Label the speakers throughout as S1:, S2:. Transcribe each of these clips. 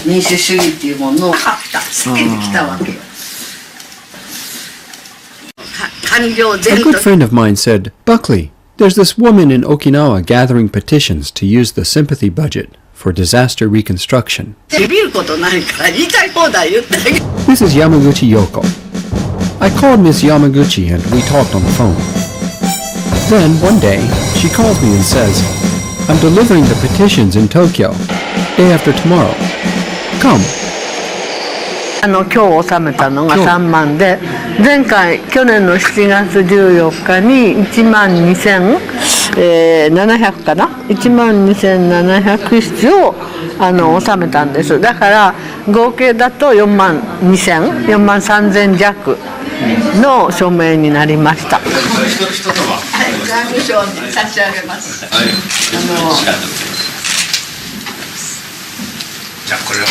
S1: 民主主義っていうものをつけてきたわけよ。
S2: A good friend of mine said, Buckley, there's this woman in Okinawa gathering petitions to use the sympathy budget for disaster reconstruction. This is Yamaguchi Yoko. I called Miss Yamaguchi and we talked on the phone. Then, one day, she calls me and says, I'm delivering the petitions in Tokyo, day after tomorrow. Come.
S1: 今日納めたのが3万で、去年の7月14日に1万2700かな、1万2700筆を納めたんです。だから合計だと4万3000弱の署名になりました。財務省に差し上げます。じゃあこれは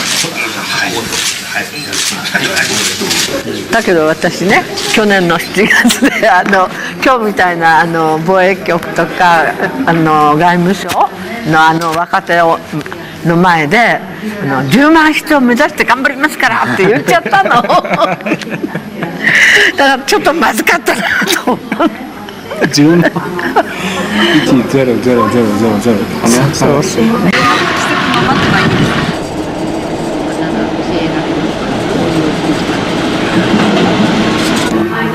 S1: だけど私ね、去年の7月で今日みたいな防衛局とか外務省の若手の前で10万筆を目指して頑張りますからって言っちゃったの。だからちょっとまずかったなと思う。10万10000そうそう。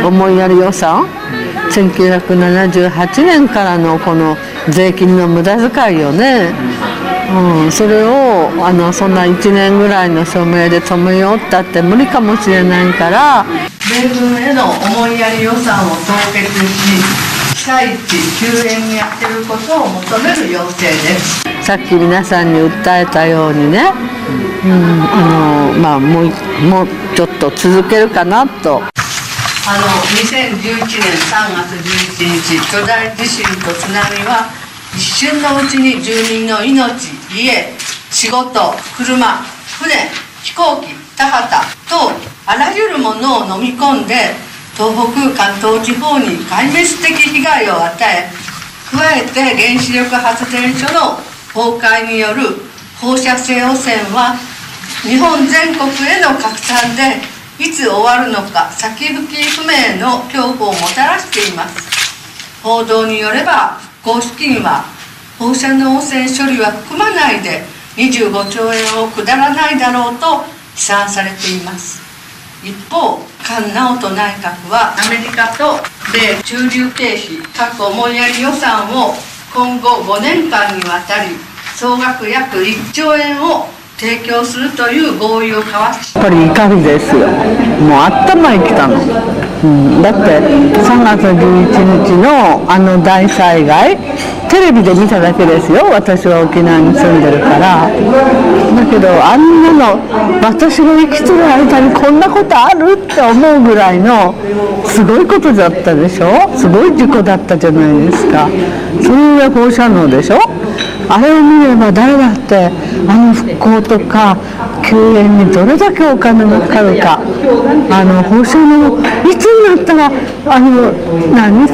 S1: 思いやり予算、1978年からのこの税金の無駄遣いよね、それをそんな1年ぐらいの署名で止めようったって無理かもしれないから、米軍への思いやり予算を凍結し、被災地救援にやってることを求める要請です。さっき皆さんに訴えたようにね、もうちょっと続けるかなと。2011年3月11日巨大地震と津波は一瞬のうちに住民の命、家、仕事、車、船、飛行機、田畑とあらゆるものを飲み込んで東北関東地方に壊滅的被害を与え、加えて原子力発電所の崩壊による放射性汚染は日本全国への拡散でいつ終わるのか先行き不明の恐怖をもたらしています。報道によれば公式には放射能汚染処理は含まないで25兆円を下らないだろうと試算されています。一方、菅直人内閣はアメリカと米駐留経費各思いやり予算を今後5年間にわたり総額約1兆円を提供するという合意を交わし、やっぱり怒りですよ。もう頭にきたの、だって3月11日の大災害テレビで見ただけですよ。私は沖縄に住んでるから。だけどあんなの私が生きてる間にこんなことあるって思うぐらいのすごいことだったでしょ。すごい事故だったじゃないですか。それが放射能でしょ。あれを見れば誰だって復興とか救援にどれだけお金がかかるか、放射能いつになったら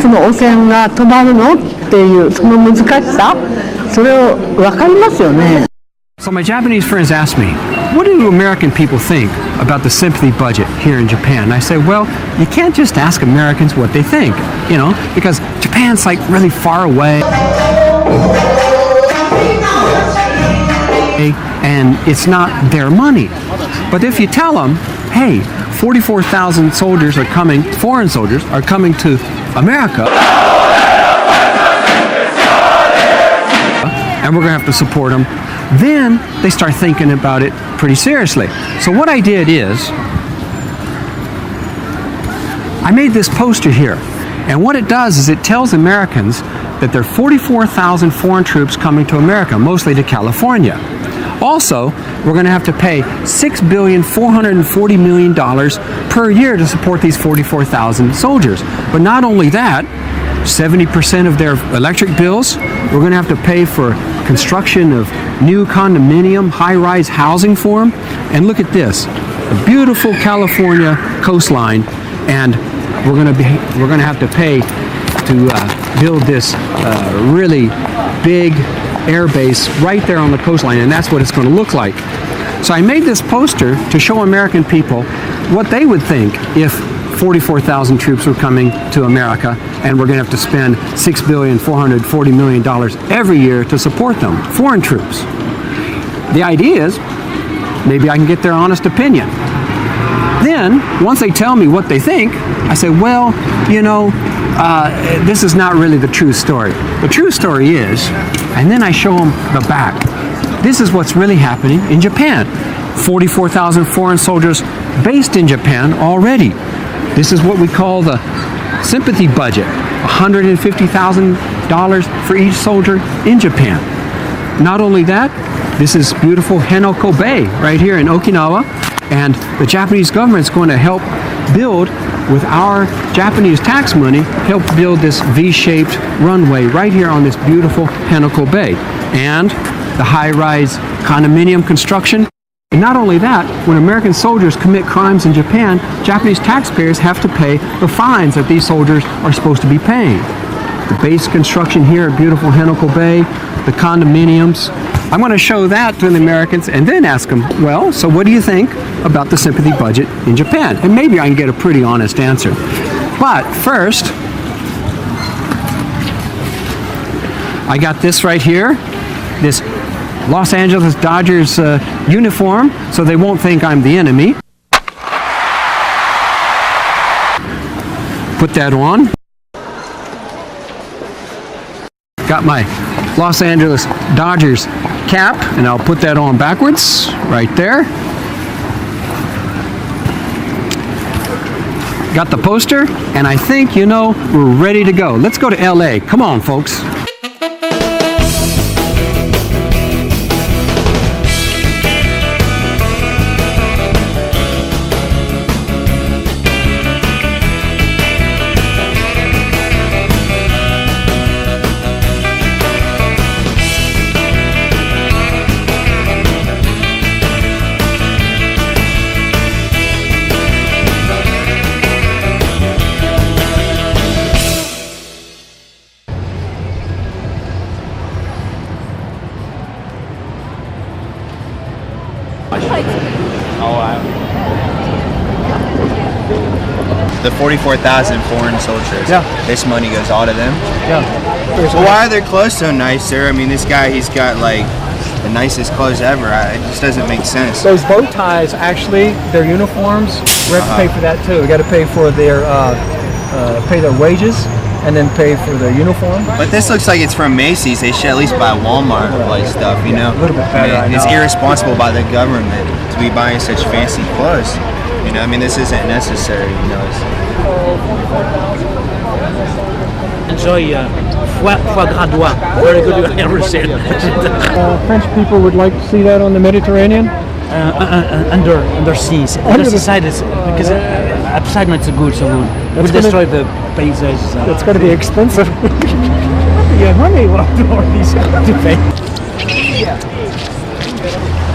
S1: その汚染が止まるのっていうその難しさ、それを分かりますよね。
S2: So my Japanese friends asked me, what do American people think about the sympathy budget here in Japan? And I said, well, you can't just ask Americans what they think, because Japan's like really far away. And it's not their money. But if you tell them, hey, 44,000 soldiers are coming, foreign soldiers are coming to America, and we're going to have to support them, then they start thinking about it pretty seriously. So what I did is, I made this poster here. And what it does is it tells Americans that there are 44,000 foreign troops coming to America, mostly to California. Also, we're going to have to pay $6,440 million per year to support these 44,000 soldiers. But not only that, 70% of their electric bills, we're going to have to pay for construction of new condominium, high-rise housing for them. And look at this, a beautiful California coastline, and we're going to have to pay to build this really big air base right there on the coastline, and that's what it's going to look like. So I made this poster to show American people what they would think if 44,000 troops were coming to America and we're going to have to spend $6.440 billion every year to support them, foreign troops. The idea is maybe I can get their honest opinion. Then, once they tell me what they think, I say, well, this is not really the true story. The true story is, and then I show them the back. This is what's really happening in Japan. 44,000 foreign soldiers based in Japan already. This is what we call the sympathy budget, $150,000 for each soldier in Japan. Not only that, this is beautiful Henoko Bay right here in Okinawa, and the Japanese government is going to help build, with our Japanese tax money, help build this V-shaped runway right here on this beautiful Henoko Bay. And the high-rise condominium construction. And not only that, when American soldiers commit crimes in Japan, Japanese taxpayers have to pay the fines that these soldiers are supposed to be paying. The base construction here at beautiful Henoko Bay, the condominiums. I'm going to show that to the Americans and then ask them, well, so what do you think about the sympathy budget in Japan? And maybe I can get a pretty honest answer. But first, I got this right here, this Los Angeles Dodgers uniform, so they won't think I'm the enemy. Put that on. Got my Los Angeles Dodgers cap, and I'll put that on backwards, right there. Got the poster, and I think, we're ready to go. Let's go to LA. Come on, folks.
S3: The 44,000 foreign soldiers.
S2: Yeah.
S3: This money goes all to them.
S2: Yeah.
S3: Well, why are their clothes so nice, sir? I mean, this guy, he's got like the nicest clothes ever. It just doesn't make sense.
S2: Those bow ties, actually, their uniforms, we have to pay for that too. We got to pay for their wages and then pay for their uniform.
S3: But this looks like it's from Macy's. They should at least buy Walmart like stuff,
S2: A little bit better.
S3: I mean, it's irresponsible by the government to be buying such fancy clothes. I mean, this isn't necessary,
S4: Enjoy foie gras d'oie. Very good I ever said.
S2: French people would like to see that on the Mediterranean?
S4: Under seas. Under the side is because upside not so good. We'll destroy the paysages.
S2: That's going to be expensive.
S4: Yeah, money will all these to pay.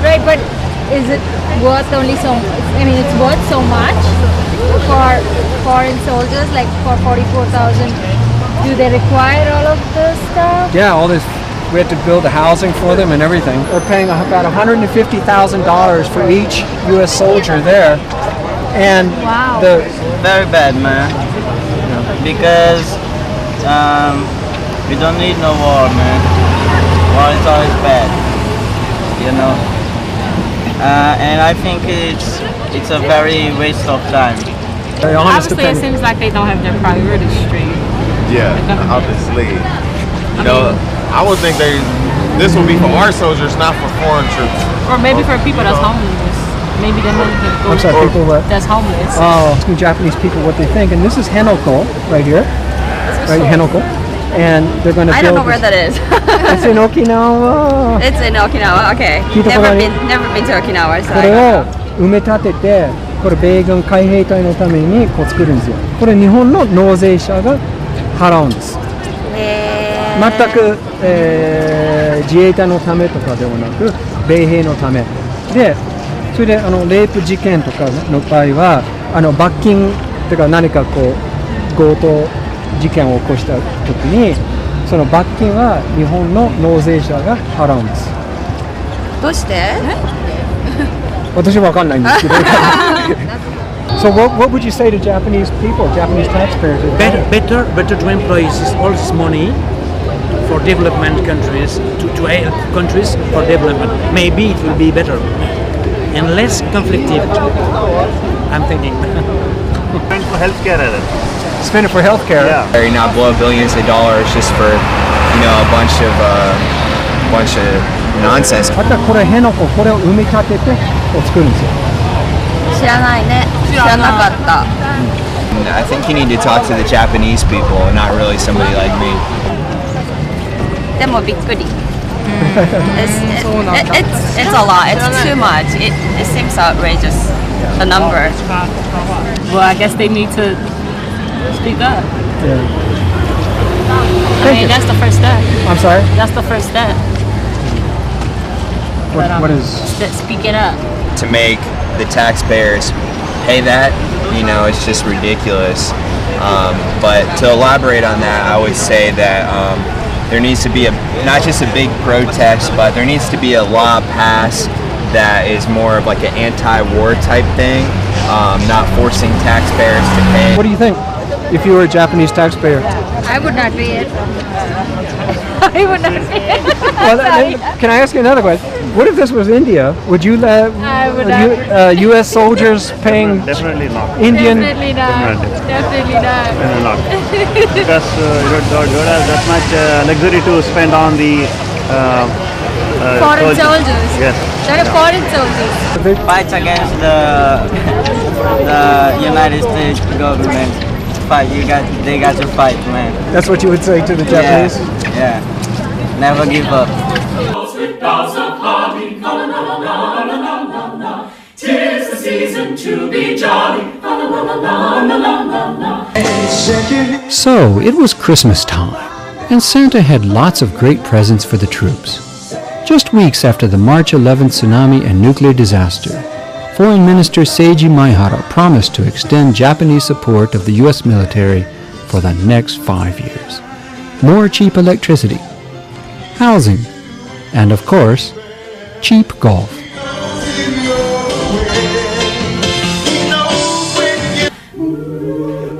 S5: Right, but is it worth only so? It's worth so much for foreign soldiers, like for 44,000. Do they require all of this stuff?
S2: Yeah, all this. We had to build the housing for them and everything. We're paying about $150,000 for each U.S. soldier there, and
S5: Wow.
S6: Very bad, man. Because we don't need no war, man. War is always bad, and I think it's a very waste of time.
S2: Very honest
S7: Obviously, it
S2: opinion.
S7: seems like they don't have their priorities straight.
S8: Yeah, obviously. I would think this would be for our soldiers, not for foreign troops.
S7: Or maybe for people that's homeless. Maybe the money can go
S2: I'm sorry, people what?
S7: that's homeless.
S2: Asking Japanese people what they think, and this is Henoko right here, right Henoko, and they're going to.
S9: I don't know where that is.
S2: It's in Okinawa.
S9: It's in Okinawa. Okay.
S2: Kita
S9: Never
S2: kora-
S9: been to Okinawa. So
S2: こ
S9: I
S2: れ
S9: don't
S2: を
S9: know.
S2: 埋め立てて、これ米軍海兵隊のためにこう作るんですよ。これ日本の納税者が払うんです。全く、自衛隊のためとかではなく米兵のためで、それでレイプ事件とかの場合は罰金とか何かこう強盗事件を起こした時にその罰金は日本の納税者が払うんです。
S9: どうして？
S2: 私はわかんないんですけど。So what would you say to Japanese people, Japanese taxpayers?
S4: Better to employ all this money for development countries, to help countries for development. Maybe it will be better and less conflictive. I'm thinking.
S10: Spend for healthcare,
S2: Spend it for healthcare.
S3: Or not blow billions of dollars just for, a bunch of nonsense.
S2: あとはこれ辺野古これを埋め立てて作るんですよ。
S9: 知らないね。知らなかった。
S3: I think you need to talk to the Japanese people, not really somebody like me.
S9: でもびっくり。It's a lot. It's too much. It seems outrageous. The number.
S7: Well, I guess they need to speak up. I mean, that's the first step.
S2: I'm sorry?
S7: That's the first step.
S2: What is?
S7: Speaking up.
S3: To make the taxpayers pay that, it's just ridiculous. But to elaborate on that, I would say that there needs to be not just a big protest, but there needs to be a law passed that is more of like an anti-war type thing, not forcing taxpayers to pay.
S2: What do you think if you were a Japanese taxpayer?
S5: I would not pay it. I would not pay it.
S2: Well, can I ask you another question? What if this was India? Would you let U.S. soldiers paying
S10: Definitely not.
S2: Indian?
S5: Definitely not. Definitely not.
S10: Definitely not. Because you don't have that much luxury to spend on the
S5: Foreign soldiers.
S10: Yes.
S5: There are foreign soldiers.
S6: Fight against the United States government. They got to fight, man.
S2: That's what you would say to the Japanese?
S6: Yeah. Never give up.
S11: Tis the season to be jolly.
S2: So, it was Christmas time, and Santa had lots of great presents for the troops. Just weeks after the March 11th tsunami and nuclear disaster, Foreign Minister Seiji Maehara promised to extend Japanese support of the U.S. military for the next 5 years. More cheap electricity, housing, and of course, cheap golf.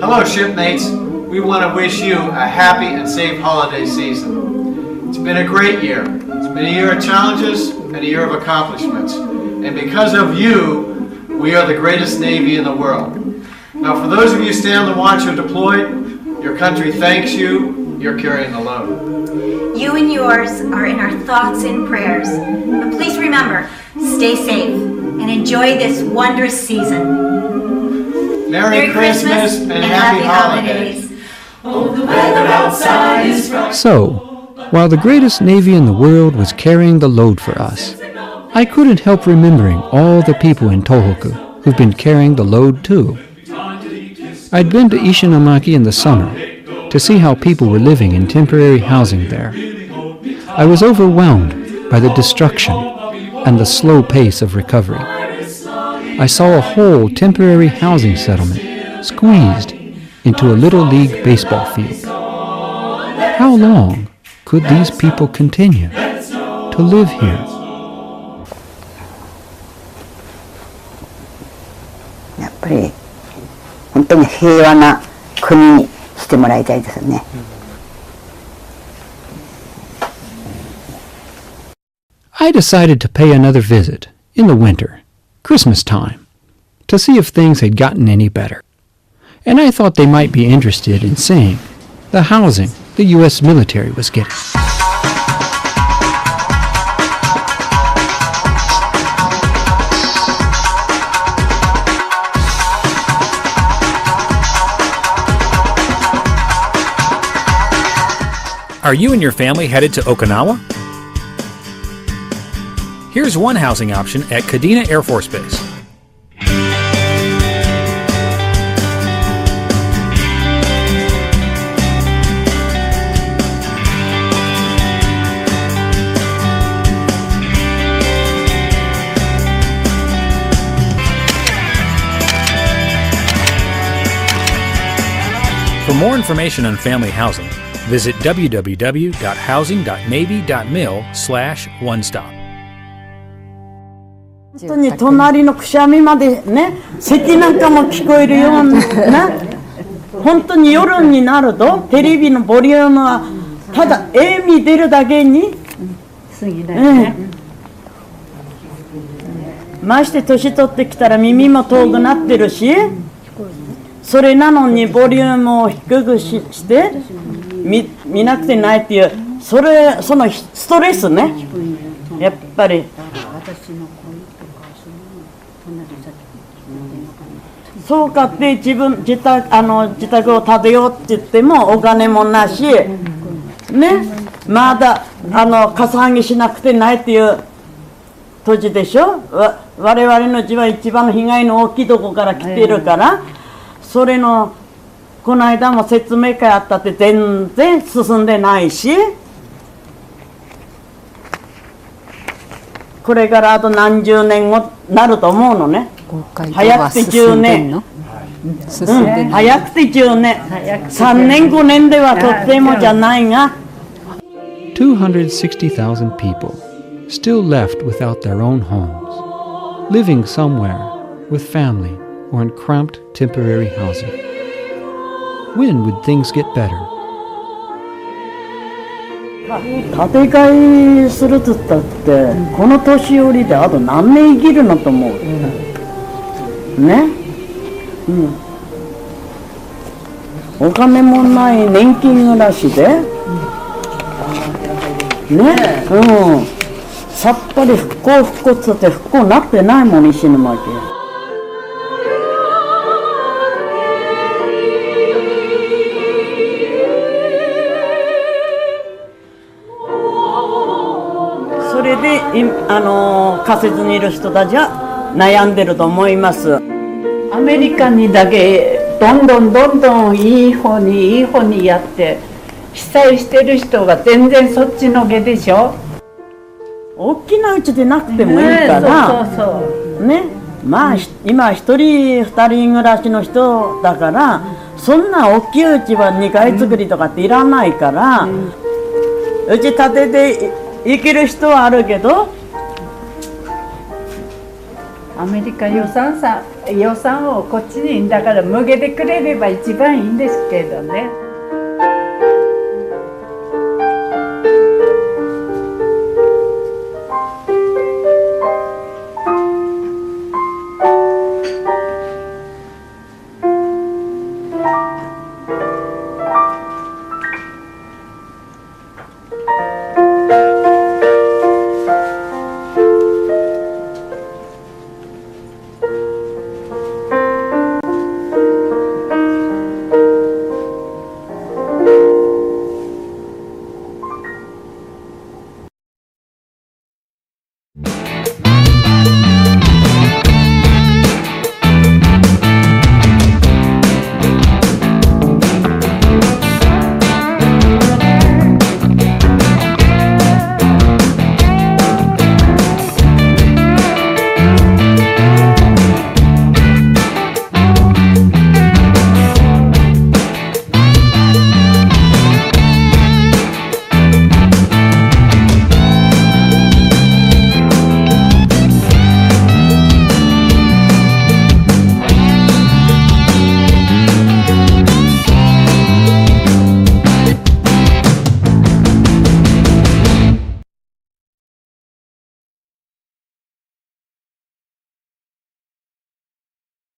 S12: Hello, shipmates. We want to wish you a happy and safe holiday season. It's been a great year. It's been a year of challenges and a year of accomplishments. And because of you, we are the greatest Navy in the world. Now, for those of you staying on the watch or deployed, your country thanks you. You're carrying the load.
S13: You and yours are in our thoughts and prayers. But please remember, stay safe and enjoy this wondrous season.
S12: Merry Christmas and happy holidays.
S11: Oh, the weather outside is bright.
S2: So, while the greatest Navy in the world was carrying the load for us, I couldn't help remembering all the people in Tohoku who've been carrying the load too. I'd been to Ishinomaki in the summer to see how people were living in temporary housing there. I was overwhelmed by the destruction and the slow pace of recovery. I saw a whole temporary housing settlement squeezed into a little league baseball field. How long could these people continue to live here?
S14: やっぱり本当に平和な国にしてもらいたいですね。
S2: I decided to pay another visit in the winter, Christmas time, to see if things had gotten any better. And I thought they might be interested in seeing the housing the U.S. military was getting.
S15: Are you and your family headed to Okinawa? Here's one housing option at Kadena Air Force Base. For more information on family housing, visit www.housing.navy.mil/onestop.
S16: 本当に隣のくしゃみまでね、咳なんかも聞こえるような、本当に夜になるとテレビのボリュームはただ絵見てるだけに過ぎないね。まして年取ってきたら耳も遠くなってるし、それなのにボリュームを低くして見なくてないっていう、そのストレスね、やっぱり。そうかって自宅を建てようって言ってもお金もなし、ね、まだかさ上げしなくてないっていう土地でしょ。我々の地は一番被害の大きいとこから来てるから、それのこの間も説明会あったって全然進んでないし、これからあと何十年後なると思うのね。早くて10年、早くて10年、3年5年ではとってもじゃないが。
S2: 260,000 people still left without their own homes, living somewhere with family or in cramped temporary housing. When would things get better?
S16: 建て替えするとったってこの年寄りであと何年生きるのと思う、ね、お金もない年金暮らしでね、さっぱり復興復興って復興なってないもん、石巻。それで仮設にいる人たちは悩んでると思います。
S17: アメリカにだけどんどんいい方にやって被災してる人が全然そっちのけでしょ。
S16: 大きなうちでなくてもいいからね、まあ今一人二人暮らしの人だから、そんな大きいうちは2階作りとかっていらないから、うち建てて生きる人はあるけど、
S17: アメリカ予算をこっちにだから向けてくれれば一番いいんですけどね。